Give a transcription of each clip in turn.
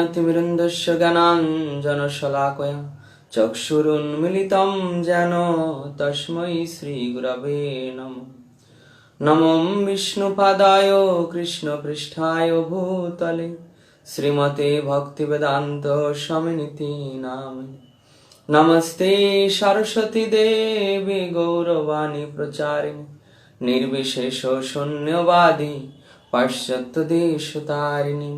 तिमिरन्धस्य ज्ञानाञ्जनशलाकया चक्षुरुन्मिलितं येन तस्मै श्रीगुरवे नमः। नमो विष्णुपादाय कृष्णपृष्ठाय भूतले श्रीमते भक्तिवेदान्त स्वामिनिति नामिने। नमस्ते सरस्वती देवी गौरवाणी प्रचारिणे निर्विशेष शून्यवादी पाश्चात्य देशतारिणी।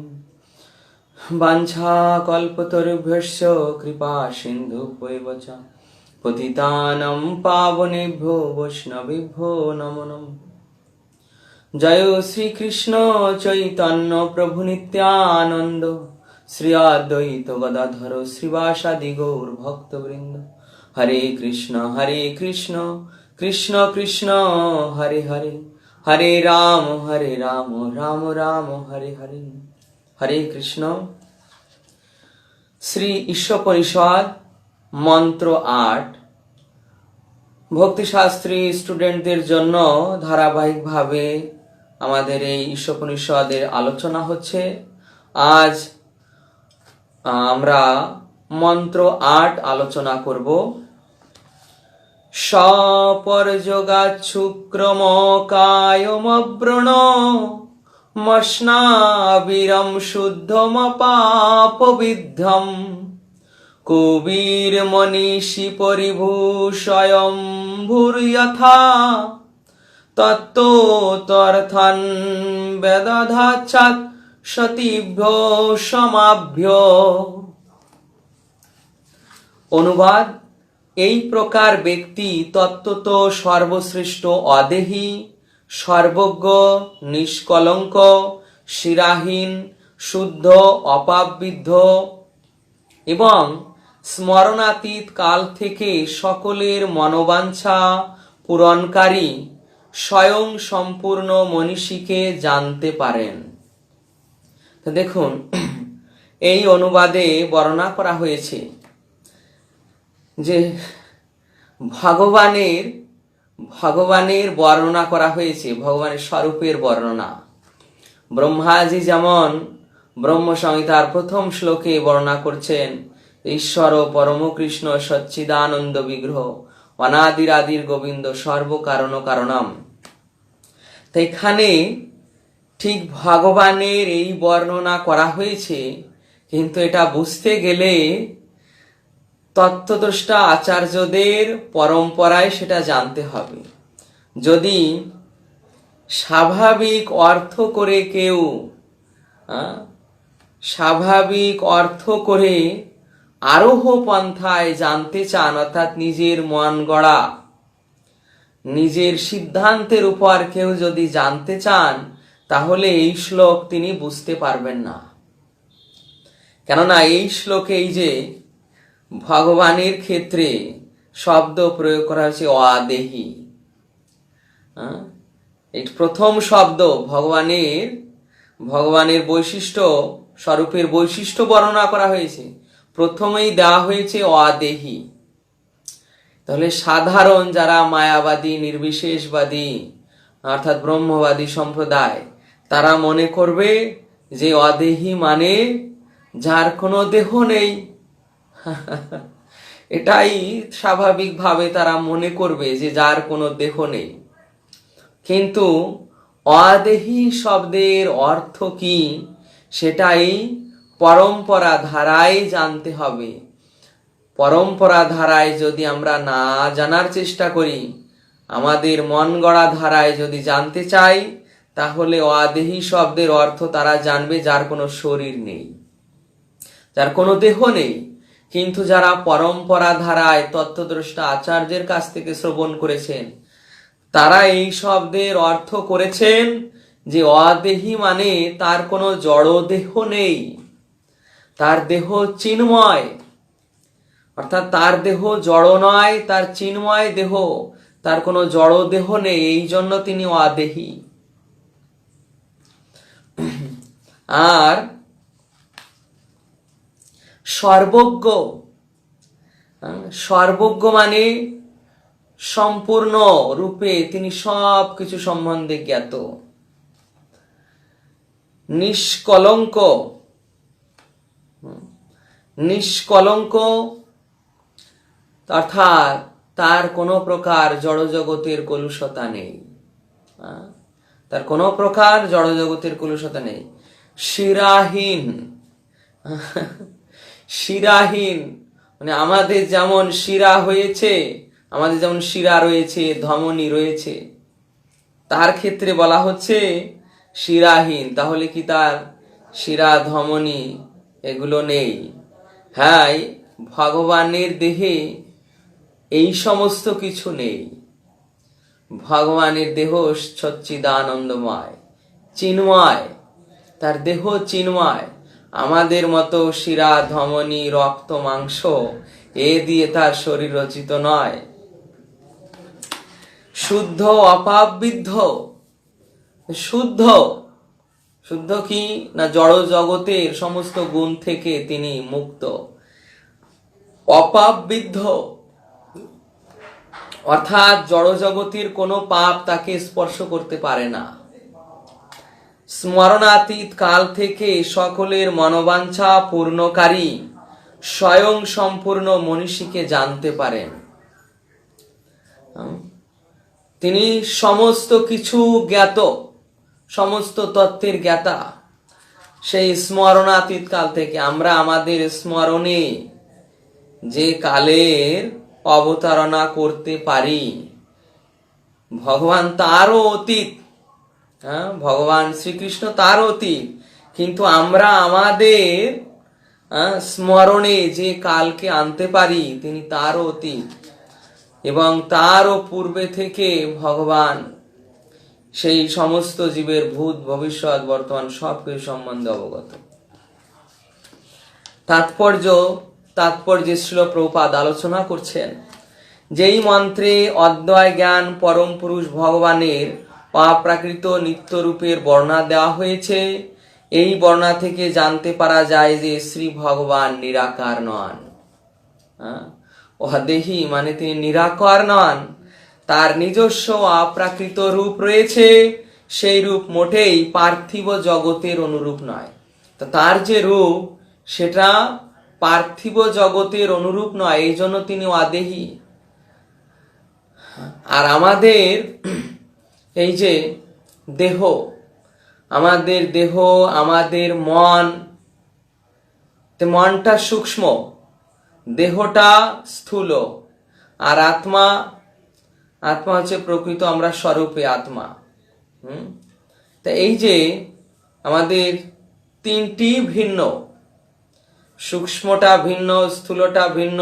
वाञ्छाकल्पतरुभ्यश्च कृपा सिन्धुभ्यैव च पतितानां पावनेभ्यो वैष्णवेभ्यो नमो नमः। जय श्री कृष्ण चैतन्य प्रभु नित्यानंद श्री अद्वैत गदाधर श्रीवासादि गौर भक्तवृंद। हरे कृष्ण कृष्ण कृष्ण हरे हरे, हरे राम राम राम हरे हरे। हरे कृष्ण। श्री ईशोपनिषद मंत्र 8 ভক্তিশাস্ত্রী স্টুডেন্টদের জন্য ধারাবাহিকভাবে আমাদের এই ঈশোপনিষদের আলোচনা হচ্ছে। আজ আমরা মন্ত্র 8 আলোচনা করব। সপরযোগাচ্ছুক্রমকায়মব্রণ মস্নাবিরম শুদ্ধমপাপবিদ্ধম কবির মনীষী পরিভূষয়ম ভূর্যথা তত্ত্বতর্থন বেদধাচ্ছাৎ সতীভ্যো সমাভ্য। অনুবাদ: এই প্রকার ব্যক্তি তত্ত্বত সর্বশ্রেষ্ঠ, অদেহী, সর্বজ্ঞ, নিষ্কলঙ্ক, শিরাহীন, শুদ্ধ, অপাপবিদ্ধ এবং স্মরণাতীত কাল থেকে সকলের মনোবাঞ্ছা পূরণকারী স্বয়ং সম্পূর্ণ মনীষীকে জানতে পারেন। তো দেখুন, এই অনুবাদে বর্ণনা করা হয়েছে যে ভগবানের বর্ণনা করা হয়েছে, ভগবানের স্বরূপের বর্ণনা। ব্রহ্মাজি যেমন ব্রহ্মসংহিতার প্রথম শ্লোকে বর্ণনা করছেন, ঈশ্বর পরম কৃষ্ণ সচ্চিদানন্দ বিগ্রহ অনাদিরাদির গোবিন্দ সর্বকারণ কারণম। তো এখানে ঠিক ভগবানের এই বর্ণনা করা হয়েছে, কিন্তু এটা বুঝতে গেলে তত্ত্বদ্রষ্টা আচার্যদের পরম্পরায় সেটা জানতে হবে। যদি স্বাভাবিক অর্থ করে কেউ স্বাভাবিক অর্থ করে আরোহ পন্থায় জানতে চান, অর্থাৎ নিজের মন গড়া নিজের সিদ্ধান্তের উপর কেউ যদি জানতে চান, তাহলে এই শ্লোক তিনি বুঝতে পারবেন না। কেননা এই শ্লোকে এই যে ভগবানের ক্ষেত্রে শব্দ প্রয়োগ করা হয়েছে অদেহী, এই প্রথম শব্দ ভগবানের বৈশিষ্ট্য, স্বরূপের বৈশিষ্ট্য বর্ণনা করা হয়েছে, প্রথমেই দেওয়া হয়েছে অদেহী। তাহলে সাধারণ যারা মায়াবাদী, নির্বিশেষবাদী অর্থাৎ ব্রহ্মবাদী সম্প্রদায়, তারা মনে করবে যে অদেহী মানে যার কোনো দেহ নেই। এটাই স্বাভাবিকভাবে তারা মনে করবে যে যার কোনো দেহ নেই। কিন্তু অদেহী শব্দের অর্থ কি, সেটাই পরম্পরা ধারায় জানতে হবে। পরম্পরা ধারায় যদি আমরা না জানার চেষ্টা করি, আমাদের মন গড়া ধারায় যদি জানতে চাই, তাহলে অদেহী শব্দের অর্থ তারা জানবে যার কোনো শরীর নেই, যার কোনো দেহ নেই। কিন্তু যারা পরম্পরা ধারায় তত্ত্বদ্রষ্টা আচার্যের কাছ থেকে শ্রবণ করেছেন, তারা এই শব্দের অর্থ করেছেন যে অদেহী মানে তার কোনো জড় দেহ নেই, তার দেহ চিন্ময়, অর্থাৎ তার দেহ জড় নয়, তার চিন্ময় দেহ, তার কোনো জড় দেহ নেই, এই জন্য তিনি অদেহী। আর সর্বজ্ঞ, সর্বজ্ঞ মানে সম্পূর্ণ রূপে তিনি সব কিছু সম্বন্ধে জ্ঞাত। নিষ্কলঙ্ক নিষ্কলঙ্ক, অর্থাৎ তার কোনো প্রকার জড়জগতের কলুষতা নেই। তার কোনো প্রকার জড়জগতের কলুষতা নেই। শিরাহীন, শিরাহীন মানে আমাদের যেমন শিরা হয়েছে, আমাদের যেমন শিরা রয়েছে, ধমনী রয়েছে, তার ক্ষেত্রে বলা হচ্ছে শিরাহীন। তাহলে কি তার শিরা ধমনী এগুলো নেই? হ্যাঁ, ভগবানের দেহে এই সমস্ত কিছু নেই। ভগবানের দেহ সচ্চিদানন্দময়, চিন্ময়, তার দেহ চিন্ময়। আমাদের মতো শিরা ধমনী রক্ত মাংস এ দিয়ে তার শরীর রচিত নয়। শুদ্ধ অপাববিদ্ধ, শুদ্ধ, শুদ্ধ কি না জড় জগতের সমস্ত গুণ থেকে তিনি মুক্ত। অপাববিদ্ধ অর্থাৎ জড়জগতের কোনো পাপ তাকে স্পর্শ করতে পারে না। স্মরণাতীত কাল থেকে সকলের মনোবাঞ্ছা পূর্ণকারী স্বয়ং সম্পূর্ণ মনীষীকে জানতে পারেন। তিনি সমস্ত কিছু জ্ঞাত, সমস্ত তত্ত্বের জ্ঞাতা। সেই স্মরণাতীত কাল থেকে আমরা আমাদের স্মরণে যে কালের অবতারণা করতে পারি, ভগবান তারও অতীত, ভগবান শ্রীকৃষ্ণ তার অতীত, কিন্তু আমরা আমাদের স্মরণে যে কালকে আনতে পারি তিনি তারও অতীত, এবং তারও পূর্বে থেকে ভগবান সেই সমস্ত জীবের ভূত ভবিষ্যৎ বর্তমান সবকিছু সম্বন্ধে অবগত। তাৎপর্য শ্রীল প্রভুপাদ আলোচনা করছেন, যেই মন্ত্রে অদ্বয় জ্ঞান পরম পুরুষ ভগবানের অপ্রাকৃত নিত্য রূপের বর্ণনা দেওয়া হয়েছে, এই বর্ণনা থেকে জানতে পারা যায় যে শ্রী ভগবান নিরাকার নন। অদেহি মানে তিনি নিরাকার নন, তার নিজস্ব অপ্রাকৃত রূপ রয়েছে। সেই রূপ মোটেই পার্থিব জগতের অনুরূপ নয়। তো তার যে রূপ সেটা পার্থিব জগতের অনুরূপ নয়, এই জন্য তিনি অদেহি। আর আমাদের এই যে দেহ, আমাদের দেহ, আমাদের মন, মনটা সূক্ষ্ম, দেহটা স্থূল, আর আত্মা, আত্মা হচ্ছে প্রকৃত আমরা স্বরূপে আত্মা। তা এই যে আমাদের তিনটি ভিন্ন, সূক্ষ্মটা ভিন্ন, স্থূলটা ভিন্ন,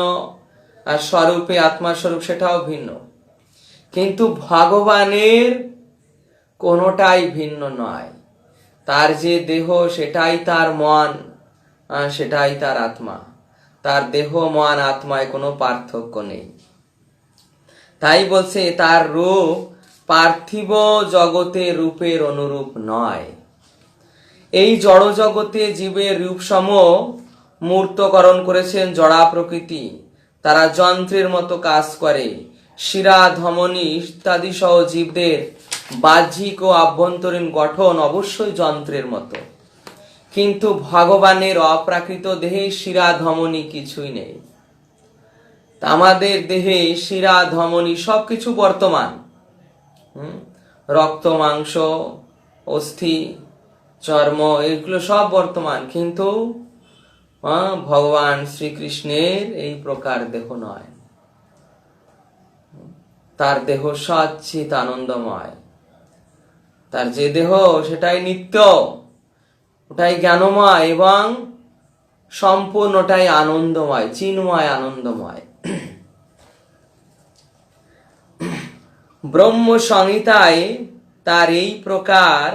আর স্বরূপে আত্মা স্বরূপ সেটাও ভিন্ন। কিন্তু ভগবানের কোনোটাই ভিন্ন নয়। তার যে দেহ সেটাই তার মন, সেটাই তার আত্মা। তার দেহ মন আত্মায় কোনো পার্থক্য নেই। তাই বলছে তার রূপ পার্থিব জগতে রূপের অনুরূপ নয়। এই জড় জগতে জীবের রূপসমূহ মূর্তকরণ করেছেন জড়া প্রকৃতি। তারা যন্ত্রের মতো কাজ করে। শিরা ধমনী ইত্যাদি সহ জীবদের বাহ্যিক ও আভ্যন্তরীণ গঠন অবশ্যই যন্ত্রের মতো, কিন্তু ভগবানের অপ্রাকৃত দেহে শিরা ধমনী কিছুই নেই। আমাদের দেহে শিরা ধমনী সবকিছু বর্তমান, রক্ত মাংস অস্থি চর্ম এগুলো সব বর্তমান, কিন্তু ভগবান শ্রীকৃষ্ণের এই প্রকার দেহ নয়। তার দেহ সচ্চিত আনন্দময়। তার যে দেহ সেটাই নিত্য, ওটাই জ্ঞানময় এবং সম্পূর্ণটাই আনন্দময়, চিন্ময় আনন্দময়। ব্রহ্ম সংহিতায় তার এই প্রকার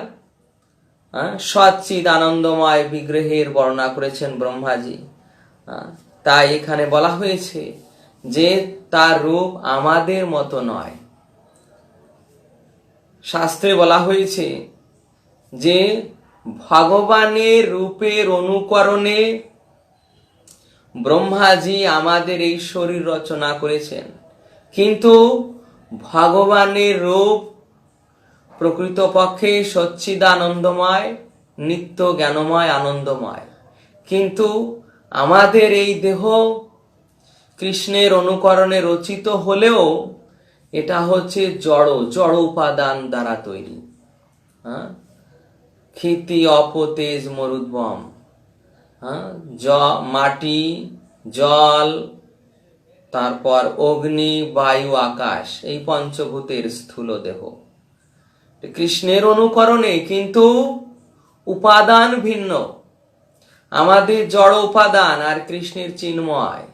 সচ্চিদ আনন্দময় বিগ্রহের বর্ণনা করেছেন ব্রহ্মাজি। তাই এখানে বলা হয়েছে যে তার রূপ আমাদের মতো নয়। শাস্ত্রে বলা হয়েছে যে ভগবানের রূপের অনুকরণে ব্রহ্মাজি আমাদের এই শরীর রচনা করেছেন, কিন্তু ভগবানের রূপ প্রকৃতপক্ষে সচ্চিদানন্দময়, নিত্য জ্ঞানময়, আনন্দময়। কিন্তু আমাদের এই দেহ কৃষ্ণের অনুকরণে রচিত হলেও এটা হচ্ছে জড় উপাদান দ্বারা তৈরি। হ্যাঁ, ক্ষিতি অপতেজ মরুদ্বম, হ্যাঁ, মাটি, জল, তারপর অগ্নি, বায়ু, আকাশ, এই পঞ্চভূতের স্থূল দেহ কৃষ্ণের অনুকরণে, কিন্তু উপাদান ভিন্ন। আমাদের জড় উপাদান আর কৃষ্ণের চিন্ময়।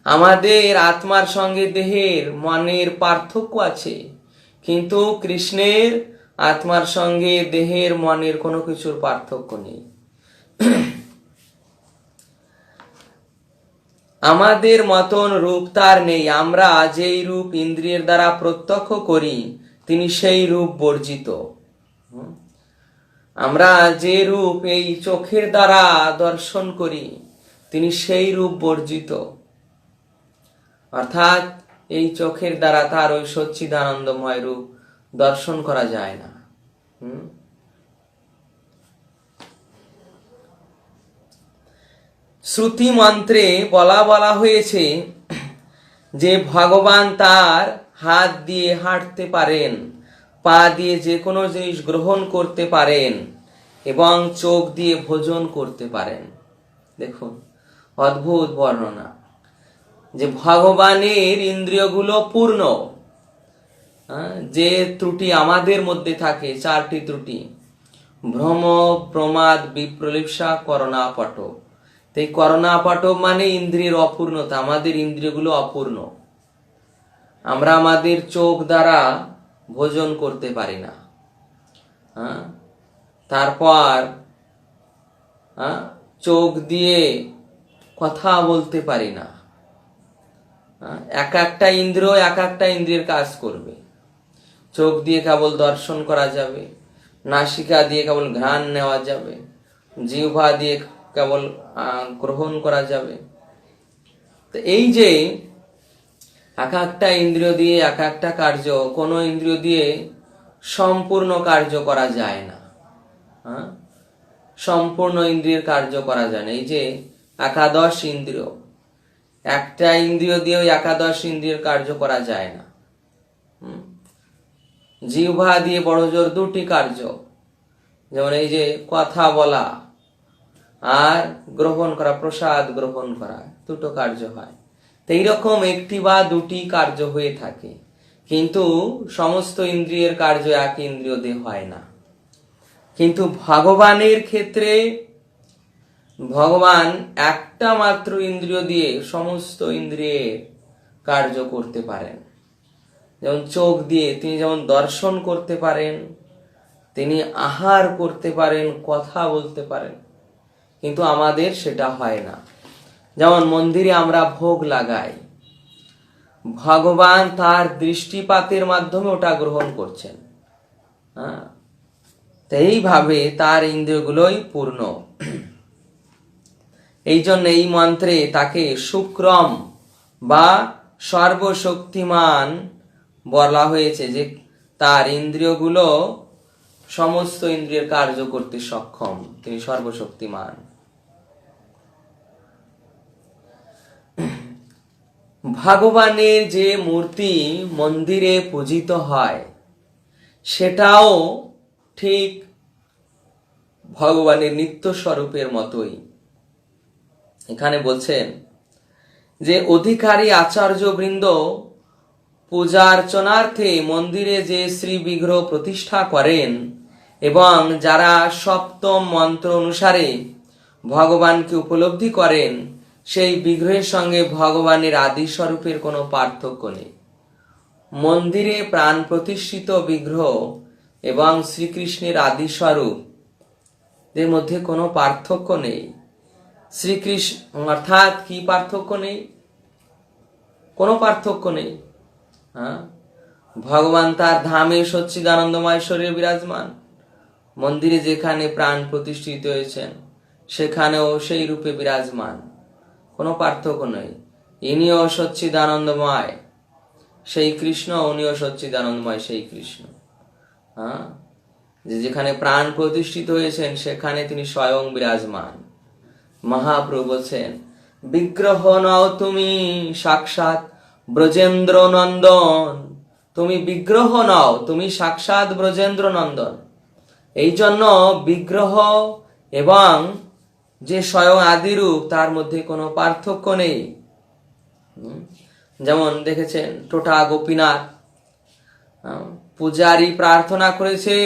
আমাদের আত্মার সঙ্গে দেহের মনের পার্থক্য আছে, কিন্তু কৃষ্ণের আত্মার সঙ্গে দেহের মনের কোনো কিছুর পার্থক্য নেই। আমাদের মতন রূপ তার নেই। আমরা যেই রূপ ইন্দ্রিয়ের দ্বারা প্রত্যক্ষ করি তিনি সেই রূপ বর্জিত। আমরা যে রূপ এই চোখের দ্বারা দর্শন করি তিনি সেই রূপ বর্জিত। অর্থাৎ এই চোখের দ্বারা তার ওই সচ্চিদানন্দময় রূপ দর্শন করা যায় না। শ্রুতি মন্ত্রে বলা হয়েছে যে ভগবান তার হাত দিয়ে হাঁটতে পারেন, পা দিয়ে যে কোনো জিনিস গ্রহণ করতে পারেন এবং চোখ দিয়ে ভোজন করতে পারেন। দেখুন, অদ্ভুত বর্ণনা যে ভগবানের ইন্দ্রিয়গুলো পূর্ণ। যে ত্রুটি আমাদের মধ্যে থাকে, চারটি ত্রুটি: ভ্রম, প্রমাদ, বিপ্রলিপ্সা, করণাপট। এই করণাপট মানে ইন্দ্রিয়ের অপূর্ণতা। আমাদের ইন্দ্রিয়গুলো অপূর্ণ। আমরা আমাদের চোখ দ্বারা ভোজন করতে পারি না। তারপর চোখ দিয়ে কথা বলতে পারি না। এক একটা ইন্দ্রিয়ের কাজ করবে। চোখ দিয়ে কেবল দর্শন করা যাবে, নাসিকা দিয়ে কেবল ঘ্রাণ নেওয়া যাবে, জিহ্বা দিয়ে কেবল গ্রহণ করা যাবে। তো এই যে এক একটা ইন্দ্রিয় দিয়ে এক একটা কার্য, কোনো ইন্দ্রিয় দিয়ে সম্পূর্ণ কার্য করা যায় না। সম্পূর্ণ ইন্দ্রিয়ের কার্য করা যায় না। এই যে একাদশ ইন্দ্রিয়, একটা ইন্দ্রিয় দিয়েও একাদশ ইন্দ্রিয়ের কার্য করা যায় না। জিহ্বা দিয়ে বড় জোর দুটি কার্য, যেমন এই যে কথা বলা আর গ্রহণ করা, প্রসাদ গ্রহণ করা, দুটো কার্য হয়। তো এইরকম একটি বা দুটি কার্য হয়ে থাকে, কিন্তু সমস্ত ইন্দ্রিয়ের কার্য এক ইন্দ্রিয় দিয়ে হয় না। কিন্তু ভগবানের ক্ষেত্রে ভগবান একটা মাত্র ইন্দ্রিয় দিয়ে সমস্ত ইন্দ্রিয়ের কার্য করতে পারেন। যেমন চোখ দিয়ে তিনি যেমন দর্শন করতে পারেন, তিনি আহার করতে পারেন, কথা বলতে পারেন, কিন্তু আমাদের সেটা হয় না। যেমন মন্দিরে আমরা ভোগ লাগাই, ভগবান তার দৃষ্টিপাতের মাধ্যমে ওটা গ্রহণ করছেন। এইভাবে তার ইন্দ্রিয়গুলোই পূর্ণ। এই জন্য এই মন্ত্রে তাকে শুক্রম বা সর্বশক্তিমান বলা হয়েছে, যে তার ইন্দ্রিয়গুলো সমস্ত ইন্দ্রিয়ের কার্য করতে সক্ষম, তিনি সর্বশক্তিমান। ভগবানের যে মূর্তি মন্দিরে পূজিত হয় সেটাও ঠিক ভগবানের নিত্য স্বরূপের মতোই। এখানে বলছেন যে অধিকারী আচার্যবৃন্দ পূজার্চনার্থে মন্দিরে যে শ্রী বিগ্রহ প্রতিষ্ঠা করেন এবং যারা সপ্তম মন্ত্র অনুসারে ভগবানকে উপলব্ধি করেন, সেই বিগ্রহের সঙ্গে ভগবানের আদি স্বরূপের কোনো পার্থক্য নেই। মন্দিরে প্রাণ প্রতিষ্ঠিত বিগ্রহ এবং শ্রীকৃষ্ণের আদি স্বরূপ এর মধ্যে কোনো পার্থক্য নেই। শ্রীকৃষ্ণ অর্থাৎ কি পার্থক্য নেই? কোনো পার্থক্য নেই। ভগবান তার ধামে সচ্চিদানন্দময় শরীরে বিরাজমান, মন্দিরে যেখানে প্রাণ প্রতিষ্ঠিত হয়েছেন সেখানেও সেই রূপে বিরাজমান, কোনো পার্থক্য নেই। ইনিও সচ্চিদানন্দময় সেই কৃষ্ণ, উনিও সচ্চিদানন্দময় সেই কৃষ্ণ। যে যেখানে প্রাণ প্রতিষ্ঠিত হয়েছেন সেখানে তিনি স্বয়ং বিরাজমান। মহাপ্রভু বলছেন, বিগ্রহ নও তুমি সাক্ষাৎ ব্রজেন্দ্র নন্দন। তুমি বিগ্রহ নও, তুমি সাক্ষাৎ ব্রজেন্দ্র নন্দন। এই জন্য বিগ্রহ এবং যে স্বয়ং আদিরূপ তার মধ্যে কোনো পার্থক্য নেই। যেমন দেখেছেন টোটা গোপীনাথ, পূজারী প্রার্থনা করেছে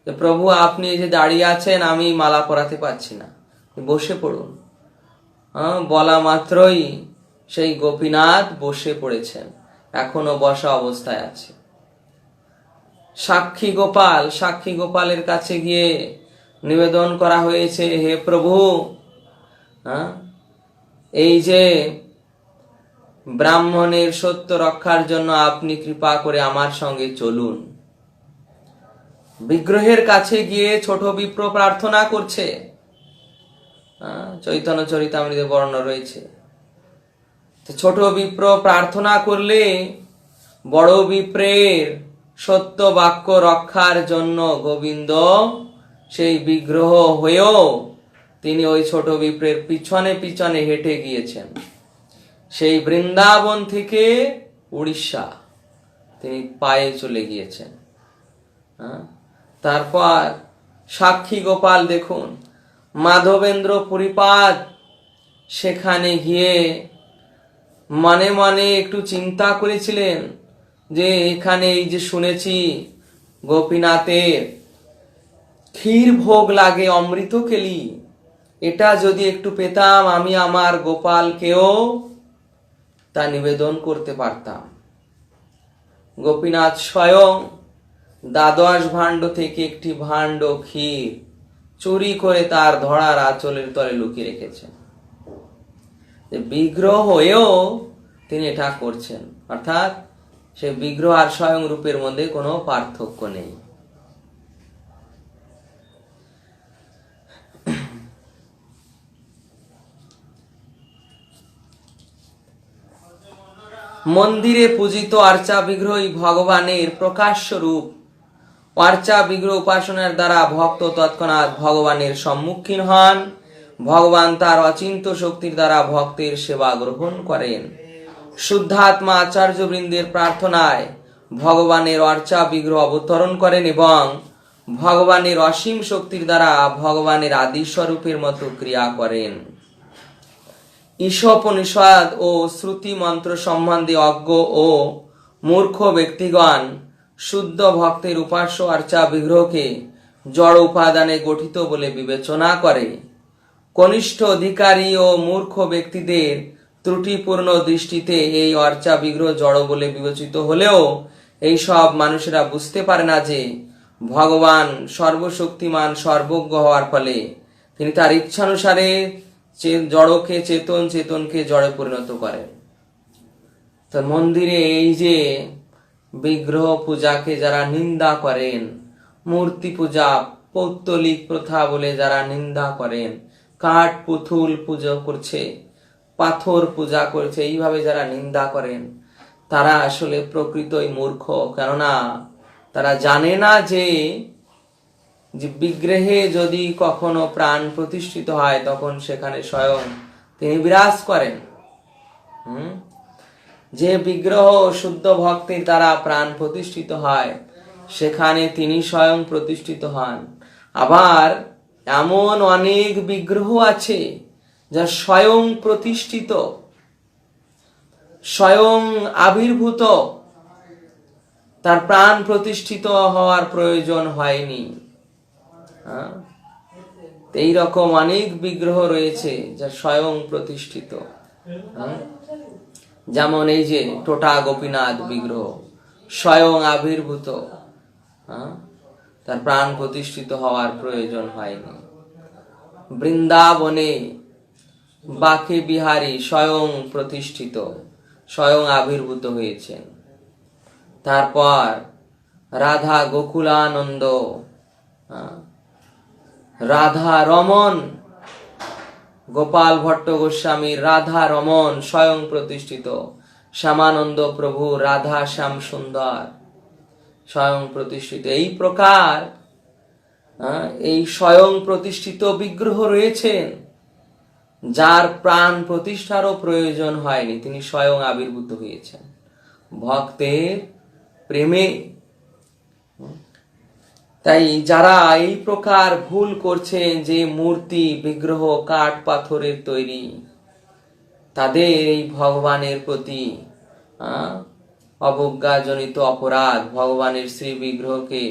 যে প্রভু আপনি যে দাঁড়িয়ে আছেন আমি মালা পরাতে পারছি না, বসে পড়ুন। বলা মাত্রই সেই গোপীনাথ বসে পড়েছেন, এখনো বসা অবস্থায় আছে। সাক্ষী গোপালের কাছে গিয়ে নিবেদন করা হয়েছে, হে প্রভু, এই যে ব্রাহ্মণের সত্য রক্ষার জন্য আপনি কৃপা করে আমার সঙ্গে চলুন। বিগ্রহের কাছে গিয়ে ছোট বিপ্র প্রার্থনা করছে, চৈতন্য চরিতামৃতে বর্ণনা রয়েছে। ছোট বিপ্র প্রার্থনা করলে বড় বিপ্রের সত্য বাক্য রক্ষার জন্য গোবিন্দ সেই বিগ্রহ হয়েও তিনি ওই ছোট বিপ্রের পিছনে পিছনে হেঁটে গিয়েছেন। সেই বৃন্দাবন থেকে উড়িষ্যা তিনি পায়ে চলে গিয়েছেন। তারপর সাক্ষী গোপাল দেখুন, মাধবেন্দ্র পরিপাদ সেখানে গিয়ে মনে মনে একটু চিন্তা করেছিলেন যে এখানে এই যে শুনেছি গোপীনাথের ক্ষীর ভোগ লাগে, অমৃত কেলি, এটা যদি একটু পেতাম আমি আমার গোপালকেও তা নিবেদন করতে পারতাম। গোপীনাথ স্বয়ং দ্বাদশ ভাণ্ড থেকে একটি ভাণ্ড ক্ষীর চুরি করে তার ধরার আঁচলের তলে লুকিয়ে রেখেছেন। বিগ্রহ হয়েও তিনি এটা করছেন, অর্থাৎ সে বিগ্রহ আর স্বয়ং রূপের মধ্যে কোনো পার্থক্য নেই। মন্দিরে পূজিত আর্চা বিগ্রহই ভগবানের প্রকাশ্য রূপ। আর্চা বিগ্রহ উপাসনার দ্বারা ভক্ত তৎক্ষণাৎ ভগবানের সম্মুখীন হন। ভগবান তার অচিন্ত শক্তির দ্বারা ভক্তের সেবা গ্রহণ করেন। শুদ্ধাত্মা আচার্য বৃন্দের প্রার্থনায় ভগবানের অর্চা বিগ্রহ অবতরণ করেন এবং ভগবানের অসীম শক্তির দ্বারা ভগবানের আদি স্বরূপের মতো ক্রিয়া করেন। ঈশোপনিষদ ও শ্রুতি মন্ত্র সম্বন্ধে অজ্ঞ ও মূর্খ ব্যক্তিগণ শুদ্ধ ভক্তের উপাস্য আর্চা বিগ্রহকে জড় উপাদানে গঠিত বলে বিবেচনা করে। কনিষ্ঠ অধিকারী ও মূর্খ ব্যক্তিদের ত্রুটিপূর্ণ দৃষ্টিতে এই অর্চা বিগ্রহ জড় বলে বিবেচিত হলেও এই সব মানুষেরা বুঝতে পারে না যে ভগবান সর্বশক্তিমান সর্বজ্ঞ হওয়ার ফলে তিনি তার ইচ্ছানুসারে জড়কে চেতন, চেতনকে জড়ে পরিণত করেন। তো মন্দিরে এই যে বিগ্রহ পূজাকে যারা নিন্দা করেন, মূর্তি পূজা পৌত্তলিক প্রথা বলে যারা নিন্দা করেন, কাঠ পুতুল পূজা করছে, পাথর পূজা করছে, এইভাবে যারা নিন্দা করেন তারা আসলে প্রকৃতই মূর্খ। কেননা তারা জানে না যে বিগ্রহে যদি কখনো প্রাণ প্রতিষ্ঠিত হয় তখন সেখানে স্বয়ং তিনি বিরাজ করেন। যে বিগ্রহ শুদ্ধ ভক্তির দ্বারা প্রাণ প্রতিষ্ঠিত হয় সেখানে তিনি স্বয়ং প্রতিষ্ঠিত হন। আবার এমন অনেক বিগ্রহ আছে যা স্বয়ং প্রতিষ্ঠিত, স্বয়ং আবির্ভূত, তার প্রাণ প্রতিষ্ঠিত হওয়ার প্রয়োজন হয়নি। এই রকম অনেক বিগ্রহ রয়েছে যা স্বয়ং প্রতিষ্ঠিত। যেমন এই যে টোটা গোপীনাথ বিগ্রহ স্বয়ং আবির্ভূত, তার প্রাণ প্রতিষ্ঠিত হওয়ার প্রয়োজন হয়নি। বৃন্দাবনে বাকে বিহারী স্বয়ং প্রতিষ্ঠিত, স্বয়ং আবির্ভূত হয়েছেন। তারপর রাধা গোকুলানন্দ, রাধা রমন, গোপাল ভট্ট গোস্বামীর রাধা রমন স্বয়ং প্রতিষ্ঠিত। শ্যামানন্দ প্রভু রাধা শ্যাম সুন্দর স্বয়ং প্রতিষ্ঠিত। এই প্রকার এই স্বয়ং প্রতিষ্ঠিত বিগ্রহ রয়েছেন, যার প্রাণ প্রতিষ্ঠারও প্রয়োজন হয়নি, তিনি স্বয়ং আবির্ভূত হয়েছেন ভক্তের প্রেমে। তাই যারা এই প্রকার ভুল করছেন যে মূর্তি বিগ্রহ কাঠ পাথরের তৈরি, তাদের এই ভগবানের প্রতি অবজ্ঞাজনিত অপরাধ, ভগবানের শ্রী বিগ্রহকে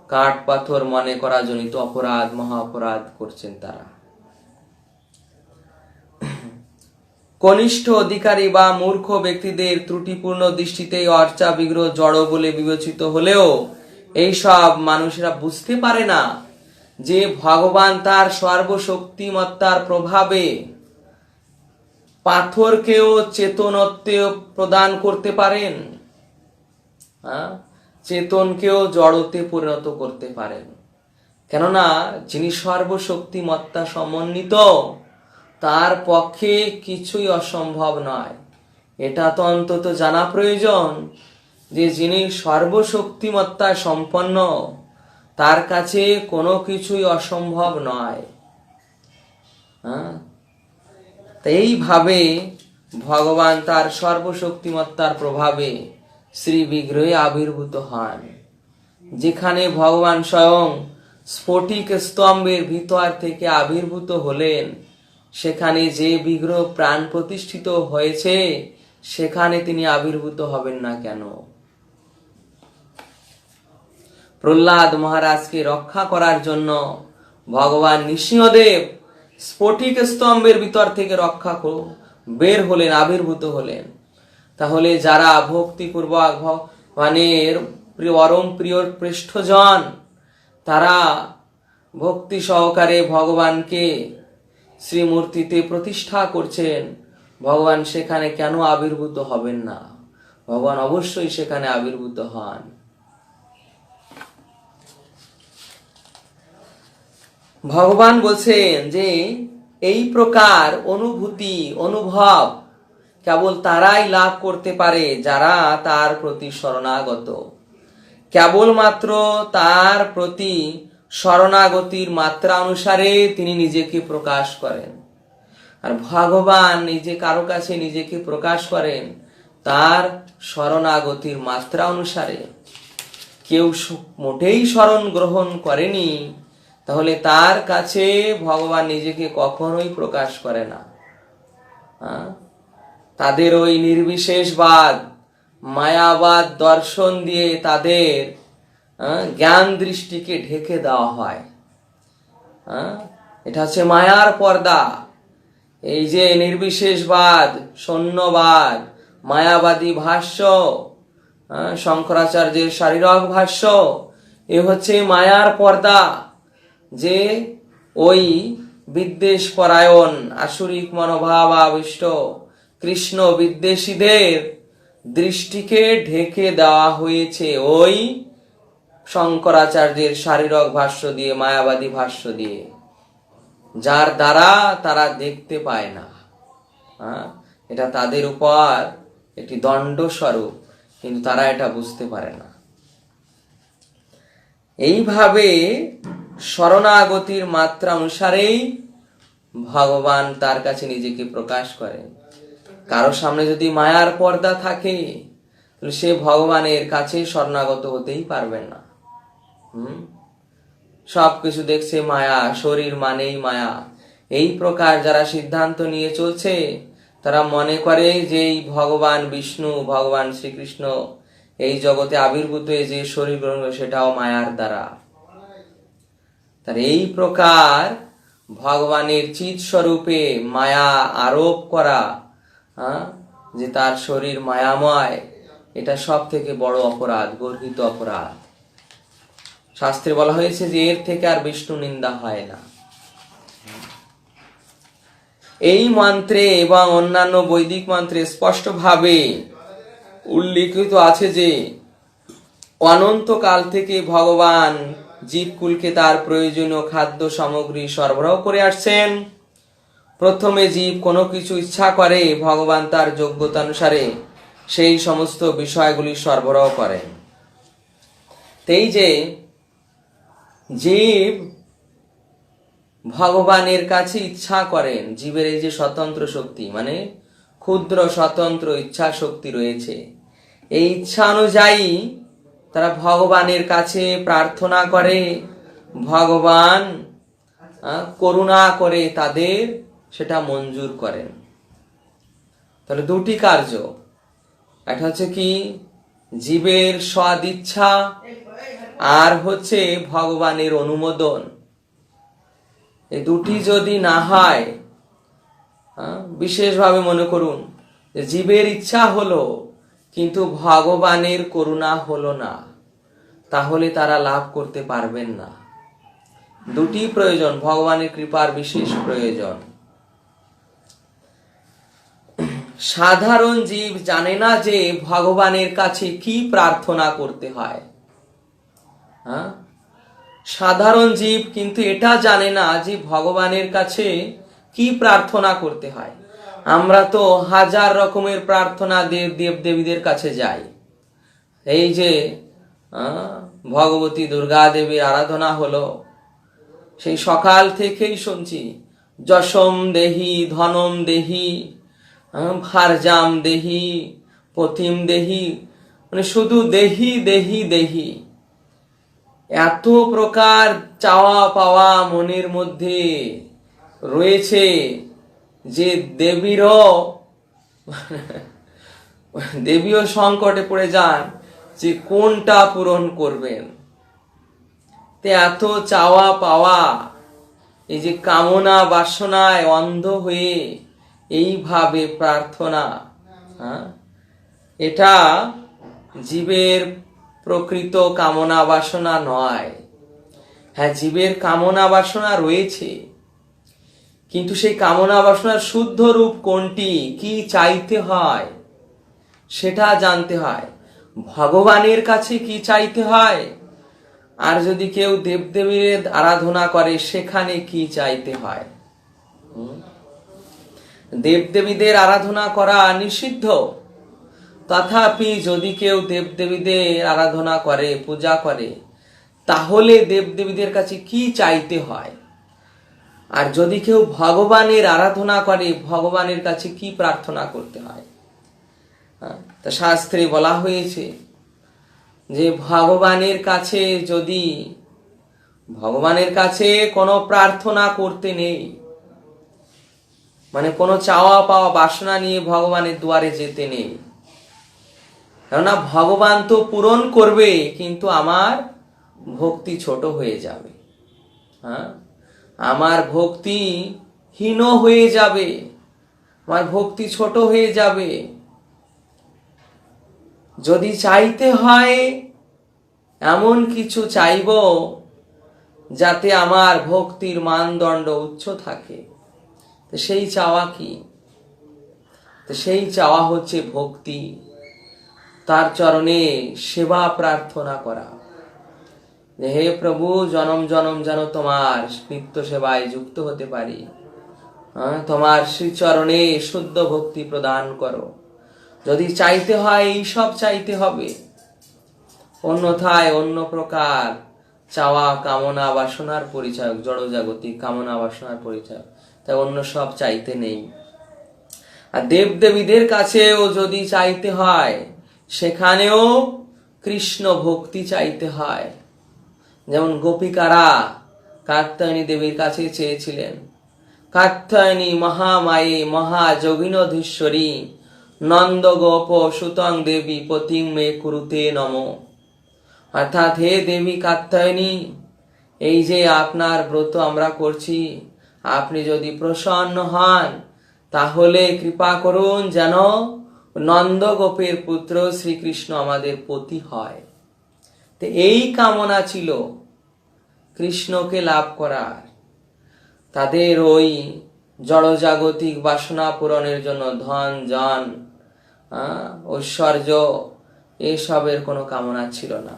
কাঠ পাথর মনে করা জনিত অপরাধ, মহা অপরাধ করছেন তারা। কনিষ্ঠ অধিকারী বা মূর্খ ব্যক্তিদের ত্রুটিপূর্ণ দৃষ্টিতে অর্চা বিগ্রহ জড় বলে বিবেচিত হলেও এইসব মানুষেরা বুঝতে পারে না যে ভগবান তার সর্বশক্তিমত্তার প্রভাবে পাথরকেও চেতনত্ব প্রদান করতে পারেন, চেতনকেও জড়তে পরিণত করতে পারেন। কেননা যিনি সর্বশক্তিমত্তা সমন্বিত, তার পক্ষে কিছুই অসম্ভব নয়। এটা তো অন্তত জানা প্রয়োজন যে যিনি সর্বশক্তিমত্তা সম্পন্ন, তার কাছে কোনো কিছুই অসম্ভব নয়। এইভাবে ভগবান তার সর্বশক্তিমত্তার প্রভাবে শ্রী বিগ্রহে আবির্ভূত হন। যেখানে ভগবান স্বয়ং স্ফটিক স্তম্ভের ভিতর থেকে আবির্ভূত হলেন, সেখানে যে বিগ্রহ প্রাণ প্রতিষ্ঠিত হয়েছে, সেখানে তিনি আবির্ভূত হবেন না কেন? প্রহ্লাদ মহারাজকে রক্ষা করার জন্য ভগবান নৃসিংহদেব স্ফটিক স্তম্ভের ভিতর থেকে বের হলেন, আবির্ভূত হলেন। তাহলে যারা ভক্তিপূর্বক ভগবানের পরম প্রিয় পৃষ্ঠজন, তারা ভক্তি সহকারে ভগবানকে শ্রীমূর্তিতে প্রতিষ্ঠা করছেন, ভগবান সেখানে কেন আবির্ভূত হবেন না? ভগবান অবশ্যই সেখানে আবির্ভূত হন। ভগবান বলছেন যে এই প্রকার অনুভূতি অনুভব কেবল তারাই লাভ করতে পারে যারা তার প্রতি শরণাগত। কেবলমাত্র তার প্রতি শরণাগতির মাত্রা অনুসারে তিনি নিজেকে প্রকাশ করেন। আর ভগবান নিজে কারো কাছে নিজেকে প্রকাশ করেন তার শরণাগতির মাত্রা অনুসারে। কেউ মোটেই শরণ গ্রহণ করেনি, তাহলে তার কাছে ভগবান নিজেকে কখনোই প্রকাশ করে না। তাদের ওই নির্বিশেষবাদ মায়াবাদ দর্শন দিয়ে তাদের জ্ঞান দৃষ্টিকে ঢেকে দেওয়া হয়। এটা হচ্ছে মায়ার পর্দা। এই যে নির্বিশেষবাদ, শূন্যবাদ, মায়াবাদী ভাষ্য, শঙ্করাচার্যের শারীরক ভাষ্য, এ হচ্ছে মায়ার পর্দা। যে ওই বিদ্বেষ পরায়ণ আসুরিক মনোভাব আবিষ্ট কৃষ্ণ বিদ্বেষীদের দৃষ্টিকে ঢেকে দেওয়া হয়েছে ওই শঙ্করাচার্যের শারীরক ভাষ্য দিয়ে, মায়াবাদী ভাষ্য দিয়ে, যার দ্বারা তারা দেখতে পায় না। এটা তাদের উপর একটি দণ্ড স্বরূপ, কিন্তু তারা এটা বুঝতে পারে না। এইভাবে শরণাগতির মাত্রা অনুসারেই ভগবান তার কাছে নিজেকে প্রকাশ করেন। কারো সামনে যদি মায়ার পর্দা থাকে, তাহলে সে ভগবানের কাছে শরণাগত হতেই পারবেন না। সবকিছু দেখছে মায়া, শরীর মানেই মায়া। এই প্রকার যারা সিদ্ধান্ত নিয়ে চলছে, তারা মনে করে যে এই ভগবান বিষ্ণু, ভগবান শ্রীকৃষ্ণ এই জগতে আবির্ভূত হয়ে যে শরীর গ্রহণ করে, সেটাও মায়ার দ্বারা। তার এই প্রকার ভগবানের চিৎ স্বরূপে মায়া আরোপ করা, যে তার শরীর মায়াময়, এটা সব থেকে বড় অপরাধ, গর্হিত অপরাধ। শাস্ত্রে বলা হয়েছে যে এর থেকে আর বিষ্ণু নিন্দা হয় না। এই মন্ত্রে এবং অন্যান্য বৈদিক মন্ত্রে স্পষ্টভাবে উল্লেখিত আছে যে অনন্তকাল থেকে ভগবান জীবকুলকে তার প্রয়োজনীয় খাদ্য সামগ্রী সরবরাহ করে আসছেন। প্রথমে জীব কোনো কিছু ইচ্ছা করে, ভগবান তার যোগ্যতা অনুসারে সেই সমস্ত বিষয়গুলি সরবরাহ করেন। এই যে জীব ভগবানের কাছে ইচ্ছা করেন, জীবের এই যে স্বতন্ত্র শক্তি মানে ক্ষুদ্র স্বতন্ত্র ইচ্ছা শক্তি রয়েছে, এই ইচ্ছা অনুযায়ী তারা ভগবানের কাছে প্রার্থনা করে, ভগবান করুণা করে তাদের সেটা মঞ্জুর করেন। তাহলে দুটি কার্য, একটা হচ্ছে কি জীবের সদিচ্ছা, আর হচ্ছে ভগবানের অনুমোদন। এই দুটি যদি না হয়, বিশেষভাবে মনে করুন যে জীবের ইচ্ছা হলো কিন্তু ভগবানের করুণা হলো না, তাহলে তারা লাভ করতে পারবেন না। দুটি প্রয়োজন, ভগবানের কৃপার বিশেষ প্রয়োজন। সাধারণ জীব জানে না যে ভগবানের কাছে কি প্রার্থনা করতে হয়। সাধারণ জীব কিন্তু এটা জানে না যে ভগবানের কাছে কি প্রার্থনা করতে হয়। আমরা তো হাজার রকমের প্রার্থনা দেব দেবীদের কাছে যাই। এই যে ভগবতী দুর্গা দেবীর আরাধনা হলো, সেই সকাল থেকেই শুনছি যশম দেহি, ধনম দেহি, ভারজাম দেহি, পথিম দেহি, মানে শুধু দেহি দেহি দেহি। এত প্রকার চাওয়া পাওয়া মনের মধ্যে রয়েছে যে দেবীও সংকটে পড়ে যান যে কোনটা পূরণ করবেন। এত চাওয়া পাওয়া, এই যে কামনা বাসনায় অন্ধ হয়ে এইভাবে প্রার্থনা, এটা জীবের প্রকৃত কামনা বাসনা নয়। হ্যাঁ, জীবের কামনা বাসনা রয়েছে, কিন্তু সেই কামনা বাসনার শুদ্ধ রূপ কোনটি, কি চাইতে হয় সেটা জানতে হয়। ভগবানের কাছে কি চাইতে হয়, আর যদি কেউ দেবদেবীর আরাধনা করে সেখানে কি চাইতে হয়। দেবদেবীদের আরাধনা করা নিষিদ্ধ, তথাপি যদি কেউ দেবদেবীদের আরাধনা করে, পূজা করে, তাহলে দেবদেবীদের কাছে কি চাইতে হয়। আর যদি কেউ ভগবানের আরাধনা করে, ভগবানের কাছে কি প্রার্থনা করতে হয়। তা শাস্ত্রে বলা হয়েছে যে ভগবানের কাছে যদি ভগবানের কাছে কোনো প্রার্থনা করতে নেই, মানে কোনো চাওয়া পাওয়া বাসনা নিয়ে ভগবানের দুয়ারে যেতে নেই, কেননা ভগবান তো পূরণ করবে, কিন্তু আমার ভক্তি ছোট হয়ে যাবে, আমার ভক্তি হীন হয়ে যাবে, আমার ভক্তি ছোট হয়ে যাবে। যদি চাইতে হয় এমন কিছু চাইব যাতে আমার ভক্তির মানদণ্ড উচ্চ থাকে, তো সেই চাওয়া কি? তো সেই চাওয়া হচ্ছে ভক্তি, তার চরণে সেবা প্রার্থনা করা। হে প্রভু, জনম জনম যেন তোমার নিত্য সেবায় যুক্ত হতে পারি, তোমার শ্রীচরণে শুদ্ধ ভক্তি প্রদান করো। যদি চাইতে হয় এইসব চাইতে হবে, অন্যথায় অন্য প্রকার চাওয়া কামনা বাসনার পরিচয়, জড়জাগতিক কামনা বাসনার পরিচয়, তাই অন্য সব চাইতে নেই। আর দেবদেবীদের কাছেও যদি চাইতে হয়, সেখানেও কৃষ্ণ ভক্তি চাইতে হয়। যেমন গোপিকারা কাত্যায়নী দেবীর কাছে চেয়েছিলেন, কাত্যায়নী মহামায়ে মহাযোগিনধীশ্বরী নন্দ গোপ সুতং দেবী পতিং মে কুরুতে নম। অর্থাৎ হে দেবী কাত্যায়নী, এই যে আপনার ব্রত আমরা করছি, আপনি যদি প্রসন্ন হন তাহলে কৃপা করুন যেন নন্দগোপের পুত্র শ্রীকৃষ্ণ আমাদের পতি হয়। তো এই কামনা ছিল কৃষ্ণকে লাভ করার। তাদের ওই জড়জাগতিক বাসনা পূরণের জন্য ধন জন ঐশ্বর্য এসবের কোনো কামনা ছিল না।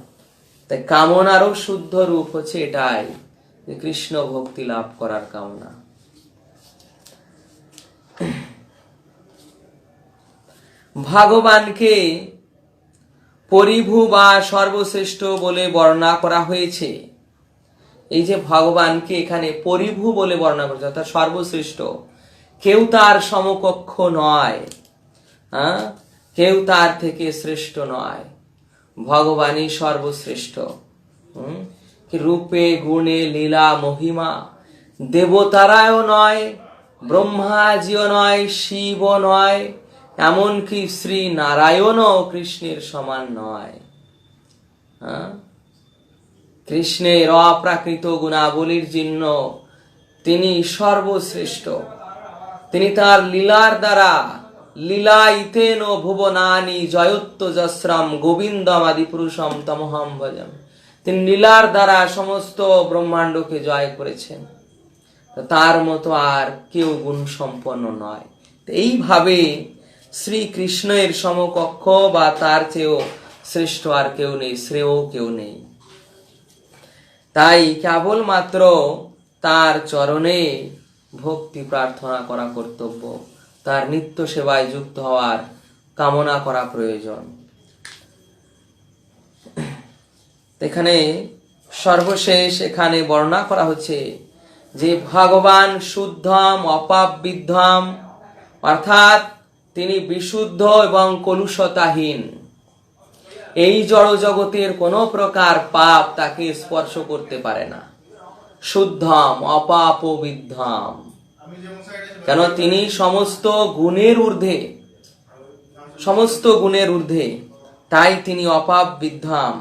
তাই কামনারও শুদ্ধ রূপ হচ্ছে এটাই, যে কৃষ্ণ ভক্তি লাভ করার কামনা। ভগবানকে পরিভু বা সর্বশ্রেষ্ঠ বলে বর্ণনা করা হয়েছে। এই যে ভগবানকে এখানে পরিভু বলে বর্ণনা করছে, অর্থাৎ সর্বশ্রেষ্ঠ, কেউ তার সমকক্ষ নয়, হ্যাঁ, কেউ তার থেকে শ্রেষ্ঠ নয়, ভগবানই সর্বশ্রেষ্ঠ। রূপে গুণে লীলা মহিমা দেবতারাও নয়, ব্রহ্মাজিও নয়, শিব নয়, এমনকি শ্রী নারায়ণও কৃষ্ণের সমান নয়। কৃষ্ণের অপ্রাকৃত গুণাবলীর জন্য তিনি সর্বশ্রেষ্ঠ। তিনি তার লীলার দ্বারা লীলাইতেন ভুবনানি জয়ত্ত যশ্রম গোবিন্দম আদি পুরুষম তমহম ভজম, তিনি লীলার দ্বারা সমস্ত ব্রহ্মাণ্ডকে জয় করেছেন। তার মতো আর কেউ গুণ সম্পন্ন নয়। এইভাবে শ্রীকৃষ্ণের সমকক্ষ বা তার চেয়েও শ্রেষ্ঠ আর কেউ নেই, শ্রেয় কেউ নেই। তাই কেবলমাত্র তার চরণে ভক্তি প্রার্থনা করা কর্তব্য, তার নিত্য সেবায় যুক্ত হওয়ার কামনা করা প্রয়োজন। এখানে সর্বশেষ এখানে বর্ণনা করা হচ্ছে যে ভগবান শুদ্ধম অপাপ বিদ্ধম, অর্থাৎ তিনি বিশুদ্ধ এবং কলুষতাহীন। এই জড় জগতের কোনো প্রকার পাপ তাকে স্পর্শ করতে পারে না। শুদ্ধম অপাপ বিদ্ধম, কেন তিনি সমস্ত গুণের ঊর্ধ্বে, সমস্ত গুণের ঊর্ধ্বে, তাই তিনি অপাপ বিদ্ধম।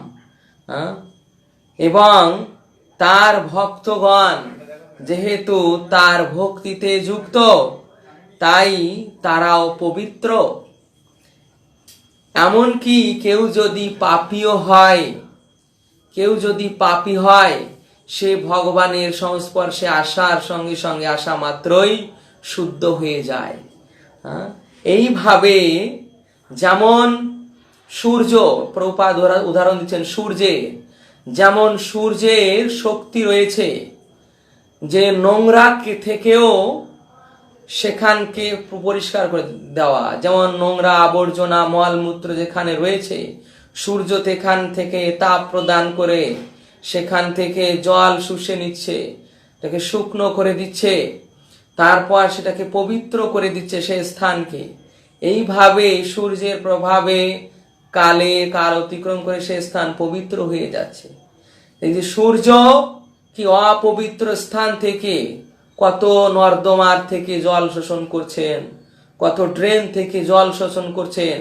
এবং তার ভক্তগণ যেহেতু তার ভক্তিতে যুক্ত, তাই তারাও পবিত্র। এমনকি কেউ যদি পাপীও হয়, কেউ যদি পাপী হয়, সে ভগবানের সংস্পর্শে আসার সঙ্গে সঙ্গে আসা মাত্রই শুদ্ধ হয়ে যায়। এইভাবে যেমন সূর্য, প্রভুপাদ উদাহরণ দিচ্ছেন সূর্যে, যেমন সূর্যের শক্তি রয়েছে যে নোংরা থেকেও সেখানকে পরিষ্কার করে দেওয়া, যেমন নোংরা আবর্জনা মলমূত্র যেখানে রয়েছে, সূর্য সেখান থেকে তাপ প্রদান করে সেখান থেকে জল শুষে নিচ্ছে, এটাকে শুকনো করে দিচ্ছে, তারপর সেটাকে পবিত্র করে দিচ্ছে সেই স্থানকে। এইভাবে সূর্যের প্রভাবে কালে কাল অতিক্রম করে সেই স্থান পবিত্র হয়ে যাচ্ছে। এই যে সূর্য কি অপবিত্র স্থান থেকে, কত নর্দমার থেকে জল শোষণ করছেন, কত ড্রেন থেকে জল শোষণ করছেন,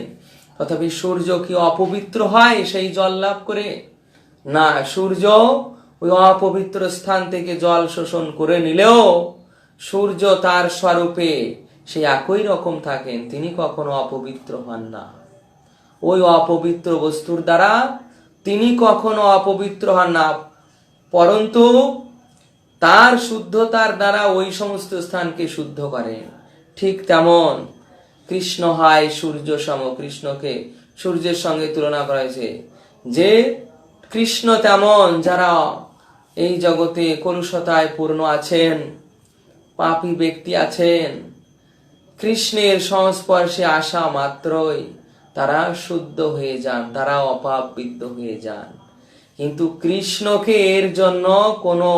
তথাপি সূর্য কি অপবিত্র হয় সেই জল লাভ করে? না, সূর্য ওই অপবিত্র স্থান থেকে জল শোষণ করে নিলেও সূর্য তার স্বরূপে সেই একই রকম থাকেন, তিনি কখনো অপবিত্র হন না। ওই অপবিত্র বস্তুর দ্বারা তিনি কখনো অপবিত্র হন না, পরন্তু তার শুদ্ধতার দ্বারা ওই সমস্ত স্থানকে শুদ্ধ করেন। ঠিক তেমন কৃষ্ণ হয় সূর্য সম, কৃষ্ণকে সূর্যের সঙ্গে তুলনা করা হয়েছে যে কৃষ্ণ তেমন যারা এই জগতে কলুষতায় পূর্ণ আছেন, পাপী ব্যক্তি আছেন, কৃষ্ণের সংস্পর্শে আসা মাত্রই তারা শুদ্ধ হয়ে যান, তারা অপাপবিদ্ধ হয়ে যান। কিন্তু কৃষ্ণকে এর জন্য কোনো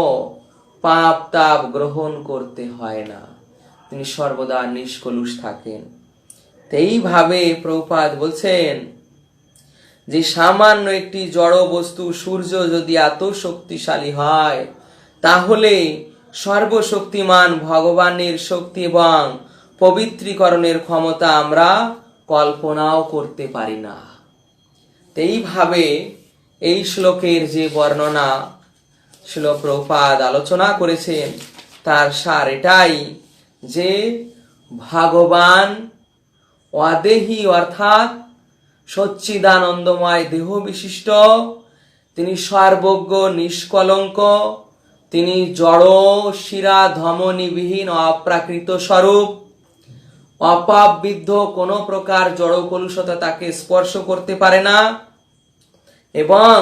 পাপ তাপ গ্রহণ করতে হয় না, তিনি সর্বদা নিষ্কলুষ থাকেন। এইভাবে প্রভুপাদ বলছেন যে সামান্য একটি জড় বস্তু সূর্য যদি এত শক্তিশালী হয়, তাহলে সর্বশক্তিমান ভগবানের শক্তি এবং পবিত্রীকরণের ক্ষমতা আমরা কল্পনাও করতে পারি না। এইভাবে এই শ্লোকের যে বর্ণনা শ্রীল প্রভুপাদ আলোচনা করেছেন তার সার এটাই যে ভগবান অদেহী অর্থাৎ সচ্চিদানন্দময় দেহ বিশিষ্ট, তিনি সর্বজ্ঞ নিষ্কলঙ্ক, তিনি জড় শিরা ধমনীবিহীন অপ্রাকৃত স্বরূপ, অপাপবিদ্ধ, কোনো প্রকার জড় কলুষতা তাকে স্পর্শ করতে পারে না, এবং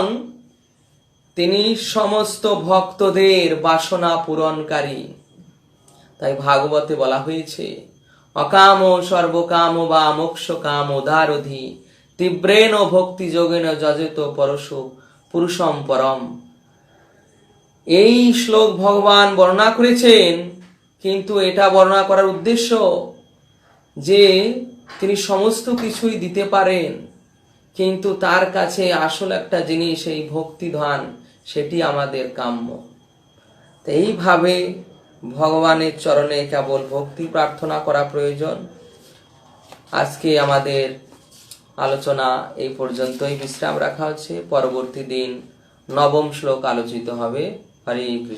তিনি সমস্ত ভক্তদের বাসনা পূরণকারী। তাই ভাগবতে বলা হয়েছে অকাম সর্বকাম বা মোক্ষ কাম উদারধি তীব্রেণ ভক্তি যোগেন যজেত পরশু পুরুষম পরম। এই শ্লোক ভগবান বর্ণনা করেছেন, কিন্তু এটা বর্ণনা করার উদ্দেশ্য যে তিনি সমস্ত কিছুই দিতে পারেন, কিন্তু তার কাছে আসল একটা জিনিস এই ভক্তিধান, সেটি আমাদের কাম্য। তো এইভাবে ভগবানের চরণে কেবল ভক্তি প্রার্থনা করা প্রয়োজন। আজকে আমাদের আলোচনা এই পর্যন্তই বিশ্রাম রাখা হচ্ছে। পরবর্তী দিন 9ম শ্লোক আলোচিত হবে। হরে কৃষ্ণ।